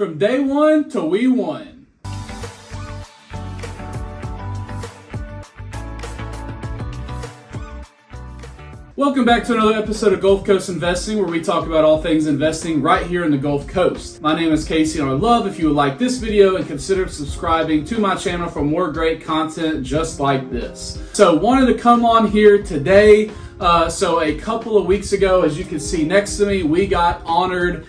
From day one to we won. Welcome back to another episode of Gulf Coast Investing, where we talk about all things investing right here in the Gulf Coast. My name is Casey, and I'd love if you would like this video and consider subscribing to my channel for more great content just like this. So wanted to come on here today. So a couple of weeks ago, as you can see next to me, we got honored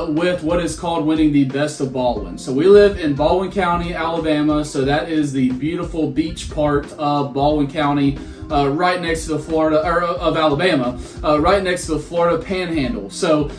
with what is called winning the Best of Baldwin. So we live in Baldwin County, Alabama. So that is the beautiful beach part of Baldwin County, right next to the Alabama, right next to the Florida Panhandle. So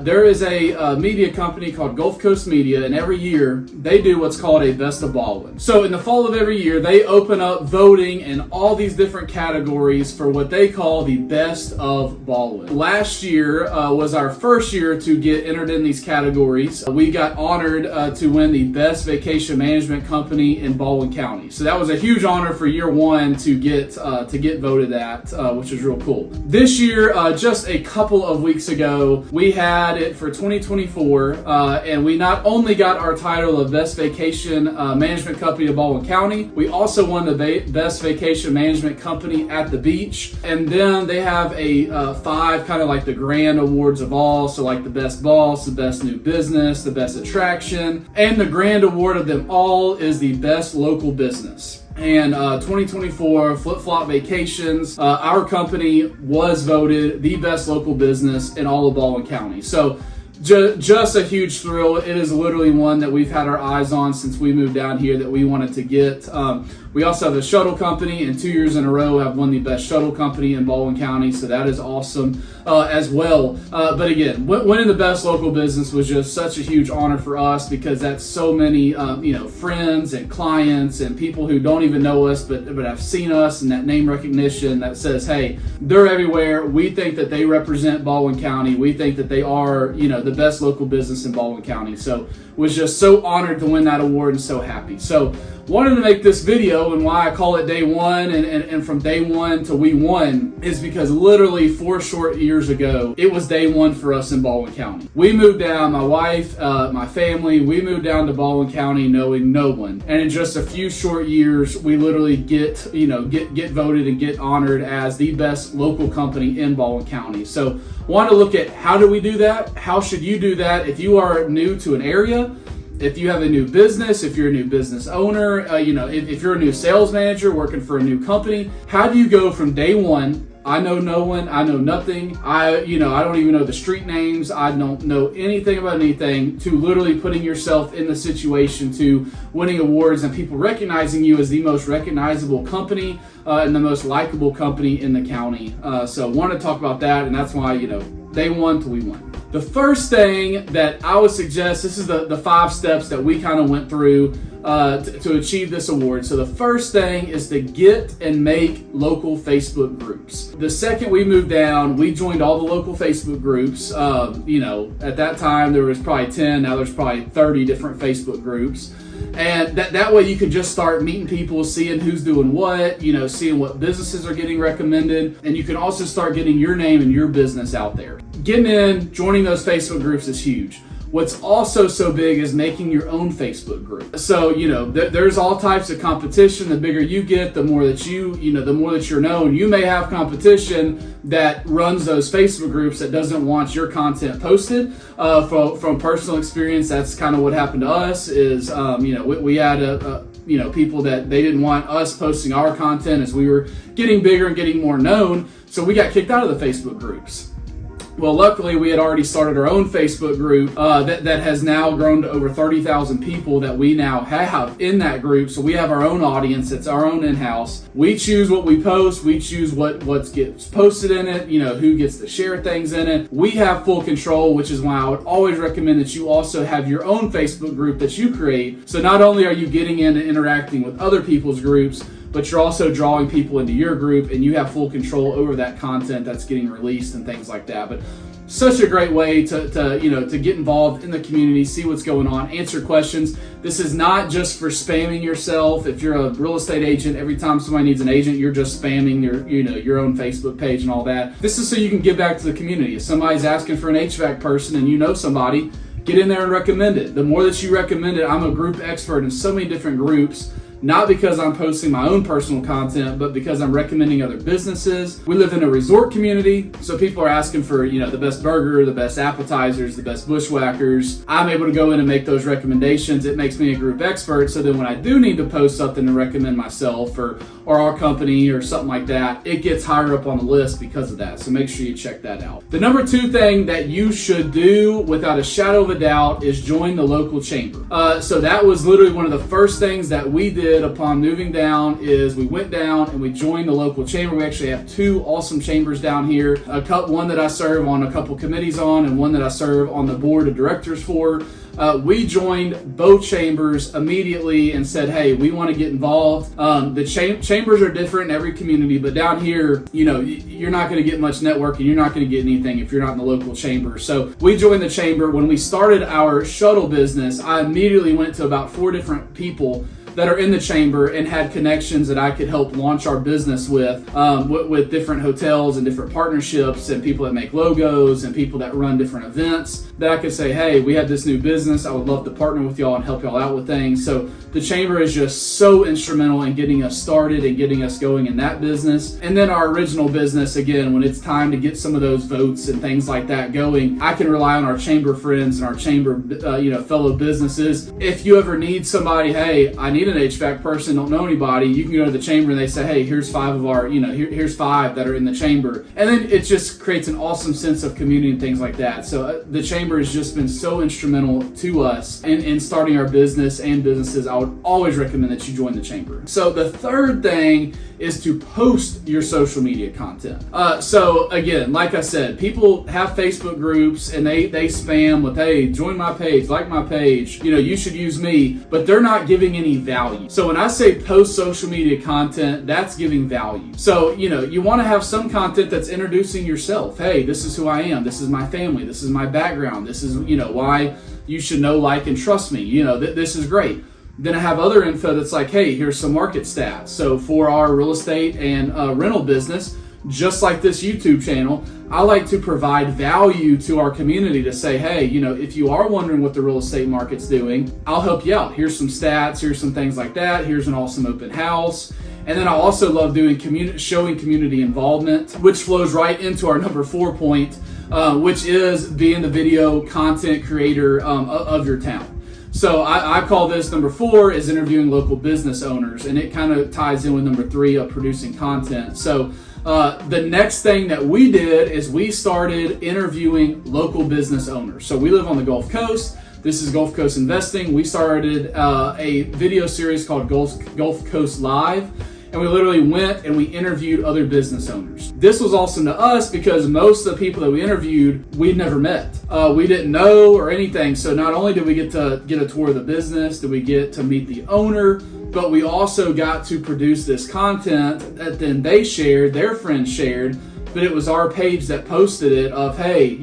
there is a media company called Gulf Coast Media, and every year they do what's called a Best of Baldwin. So in the fall of every year, they open up voting in all these different categories for what they call the Best of Baldwin. Last year was our first year to get entered in these categories. We got honored to win the Best Vacation Management Company in Baldwin County. So that was a huge honor for year one to get voted at, which is real cool. This year, just a couple of weeks ago, we had it for 2024, and we not only got our title of Best Vacation Management Company of Baldwin County, we also won the Best Vacation Management Company at the beach. And then they have a 5 kind of like the grand awards of all, so like the Best Boss, the Best New Business, the Best Attraction, and the grand award of them all is the Best Local Business. And 2024 Flip Flop Vacations, our company was voted the best local business in all of Baldwin County. So just a huge thrill. It is literally one that we've had our eyes on since we moved down here that we wanted to get. We also have a shuttle company, and 2 years in a row have won the best shuttle company in Baldwin County, so that is awesome as well. But again, winning the best local business was just such a huge honor for us, because that's so many friends and clients and people who don't even know us but have seen us, and that name recognition that says, hey, they're everywhere. We think that they represent Baldwin County. We think that they are the best local business in Baldwin County. So was just so honored to win that award and so happy. So wanted to make this video, and why I call it day one and from day one to we won is because literally 4 short years ago, it was day one for us in Baldwin County. We moved down, my wife, my family, we moved down to Baldwin County knowing no one. And in just a few short years, we literally get voted and get honored as the best local company in Baldwin County. So want to look at how do we do that? How should you do that if you are new to an area? If you have a new business, if you're a new business owner, if you're a new sales manager working for a new company, how do you go from day one? I know no one, I know nothing, I don't even know the street names, I don't know anything about anything, to literally putting yourself in the situation to winning awards and people recognizing you as the most recognizable company and the most likable company in the county. So want to talk about that, and that's why, day one to we won. The first thing that I would suggest, this is the 5 steps that we kind of went through to achieve this award. So the first thing is to get and make local Facebook groups. The second we moved down, we joined all the local Facebook groups. At that time there was probably 10, now there's probably 30 different Facebook groups. And that way you can just start meeting people, seeing who's doing what, seeing what businesses are getting recommended. And you can also start getting your name and your business out there. Getting in, joining those Facebook groups is huge. What's also so big is making your own Facebook group. So, there's all types of competition. The bigger you get, the more that the more that you're known. You may have competition that runs those Facebook groups that doesn't want your content posted. From personal experience, that's kind of what happened to us is, we had people that they didn't want us posting our content as we were getting bigger and getting more known. So we got kicked out of the Facebook groups. Well, luckily, we had already started our own Facebook group that has now grown to over 30,000 people that we now have in that group. So we have our own audience. It's our own in-house. We choose what we post. We choose what gets posted in it, who gets to share things in it. We have full control, which is why I would always recommend that you also have your own Facebook group that you create. So not only are you getting in and interacting with other people's groups, but you're also drawing people into your group, and you have full control over that content that's getting released and things like that. But such a great way to get involved in the community, see what's going on, answer questions. This is not just for spamming yourself. If you're a real estate agent, every time somebody needs an agent, you're just spamming your own Facebook page and all that. This is so you can give back to the community. If somebody's asking for an HVAC person and you know somebody, get in there and recommend it. The more that you recommend it, I'm a group expert in so many different groups, not because I'm posting my own personal content, but because I'm recommending other businesses. We live in a resort community, so people are asking for, the best burger, the best appetizers, the best bushwhackers. I'm able to go in and make those recommendations. It makes me a group expert, so then when I do need to post something to recommend myself or our company or something like that, it gets higher up on the list because of that. So make sure you check that out. The number 2 thing that you should do without a shadow of a doubt is join the local chamber. So that was literally one of the first things that we did upon moving down is we went down and we joined the local chamber. We actually have 2 awesome chambers down here. One that I serve on a couple committees on and one that I serve on the board of directors for. We joined both chambers immediately and said, hey, we want to get involved. The chambers are different in every community, but down here, you're not going to get much networking. You're not going to get anything if you're not in the local chamber. So we joined the chamber. When we started our shuttle business, I immediately went to about 4 different people that are in the chamber and had connections that I could help launch our business with different hotels and different partnerships and people that make logos and people that run different events that I could say, hey, we have this new business. I would love to partner with y'all and help y'all out with things. So the chamber is just so instrumental in getting us started and getting us going in that business. And then our original business, again, when it's time to get some of those votes and things like that going, I can rely on our chamber friends and our chamber, fellow businesses. If you ever need somebody, hey, I need an HVAC person, don't know anybody, you can go to the chamber and they say, hey, here's 5 of our, here's 5 that are in the chamber. And then it just creates an awesome sense of community and things like that. So the chamber has just been so instrumental to us in starting our business and businesses. I would always recommend that you join the chamber. So the third thing is to post your social media content. So again, like I said, people have Facebook groups and they spam with, hey, join my page, like my page, you should use me, but they're not giving any value. So when I say post social media content, that's giving value. So, you want to have some content that's introducing yourself. Hey, this is who I am. This is my family. This is my background. This is, why you should know, like, and trust me. This is great. Then I have other info that's like, hey, here's some market stats. So for our real estate and rental business, just like this YouTube channel, I like to provide value to our community to say, hey, if you are wondering what the real estate market's doing, I'll help you out. Here's some stats, here's some things like that. Here's an awesome open house. And then I also love doing showing community involvement, which flows right into our number 4 point, which is being the video content creator of your town. So I call this number 4 is interviewing local business owners, and it kind of ties in with number 3 of producing content. So the next thing that we did is we started interviewing local business owners. So we live on the Gulf Coast. This is Gulf Coast Investing. We started a video series called Gulf Coast Live. And we literally went and we interviewed other business owners. This was awesome to us because most of the people that we interviewed, we'd never met. We didn't know or anything. So not only did we get to get a tour of the business, did we get to meet the owner, but we also got to produce this content that then they shared, their friends shared, but it was our page that posted it of, hey,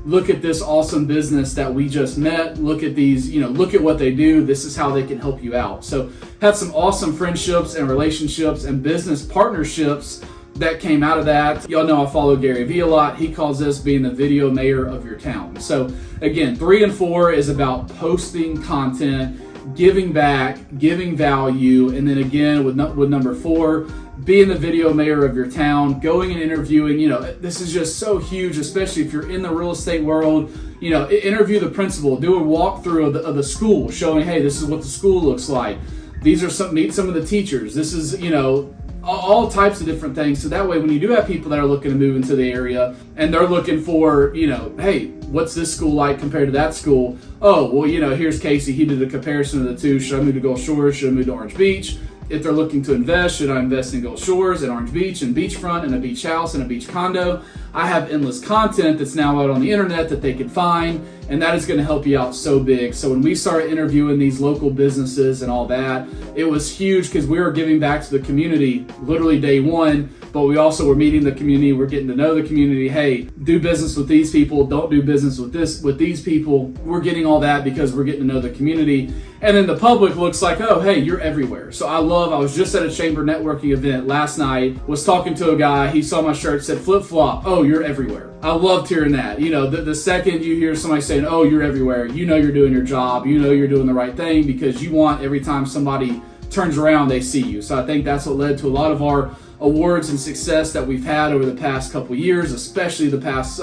look at this awesome business that we just met. Look at these, look at what they do. This is how they can help you out. So had some awesome friendships and relationships and business partnerships that came out of that. Y'all know I follow Gary Vee a lot. He calls this being the video mayor of your town. So again, 3 and 4 is about posting content, giving back, giving value, and then again with number 4, being the video mayor of your town, going and interviewing. This is just so huge, especially if you're in the real estate world. Interview the principal, do a walkthrough of the school, showing, hey, this is what the school looks like. These are meet some of the teachers. This is, all types of different things. So that way, when you do have people that are looking to move into the area and they're looking for, hey, what's this school like compared to that school? Oh, well, here's Casey. He did a comparison of the two. Should I move to Gulf Shores? Should I move to Orange Beach? If they're looking to invest, should I invest in Gulf Shores and Orange Beach and beachfront and a beach house and a beach condo? I have endless content that's now out on the internet that they can find, and that is going to help you out so big. So when we started interviewing these local businesses and all that, it was huge because we were giving back to the community literally day one, but we also were meeting the community. We're getting to know the community. Hey, do business with these people. Don't do business with these people. We're getting all that because we're getting to know the community. And then the public looks like, oh, hey, you're everywhere. So I was just at a chamber networking event last night, was talking to a guy. He saw my shirt, said flip-flop. Oh, you're everywhere. I loved hearing that. You know, the second you hear somebody saying, oh, you're everywhere, you know you're doing your job, you know you're doing the right thing, because you want every time somebody turns around, they see you. So I think that's what led to a lot of our awards and success that we've had over the past couple years, especially the past,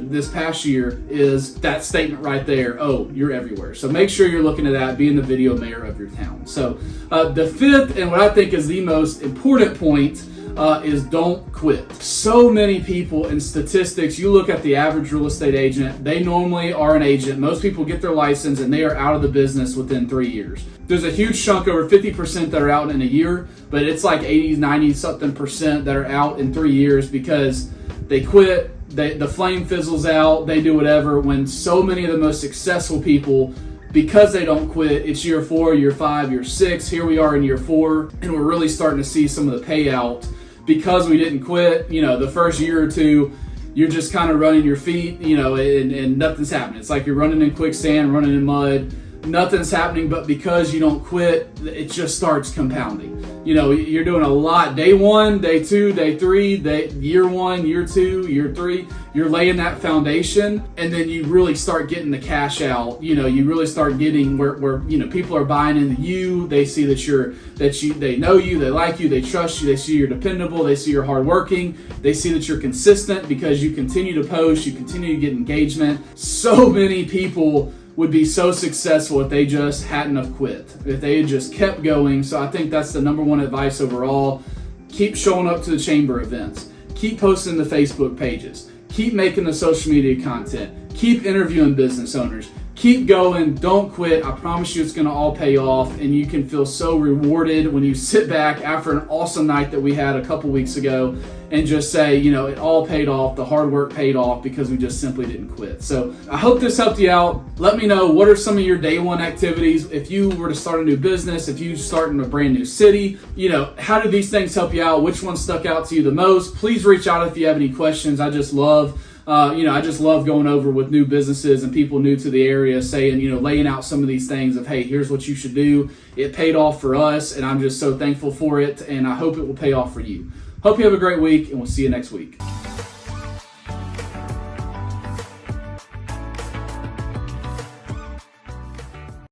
this past year, is that statement right there. Oh, you're everywhere. So make sure you're looking at that, being the video mayor of your town. So the fifth, and what I think is the most important point, is don't quit. So many people in statistics, you look at the average real estate agent, they normally are an agent. Most people get their license and they are out of the business within 3 years. There's a huge chunk, over 50% that are out in a year, but it's like 80, 90 something percent that are out in 3 years because they quit, the flame fizzles out, they do whatever, when so many of the most successful people, because they don't quit, it's year 4, year 5, year 6, here we are in year 4, and we're really starting to see some of the payout because we didn't quit. You know, the first year or two, you're just kind of running your feet, you know, and nothing's happening. It's like you're running in quicksand, running in mud, nothing's happening, but because you don't quit, it just starts compounding. You know, you're doing a lot. Day 1, day 2, day 3, year 1, year 2, year 3, you're laying that foundation, and then you really start getting the cash out. You know, you really start getting where you know, people are buying into you. They see they know you, they like you, they trust you, they see you're dependable, they see you're hardworking, they see that you're consistent because you continue to post, you continue to get engagement. So many people would be so successful if they just hadn't have quit, if they had just kept going. So I think that's the number one advice overall. Keep showing up to the chamber events. Keep posting the Facebook pages. Keep making the social media content. Keep interviewing business owners. Keep going. Don't quit. I promise you it's going to all pay off, and you can feel so rewarded when you sit back after an awesome night that we had a couple weeks ago and just say, you know, it all paid off. The hard work paid off because we just simply didn't quit. So I hope this helped you out. Let me know, what are some of your day one activities? If you were to start a new business, if you start in a brand new city, you know, how do these things help you out? Which one stuck out to you the most? Please reach out if you have any questions. I just love going over with new businesses and people new to the area, saying, you know, laying out some of these things of, hey, here's what you should do. It paid off for us, and I'm just so thankful for it, and I hope it will pay off for you. Hope you have a great week, and we'll see you next week.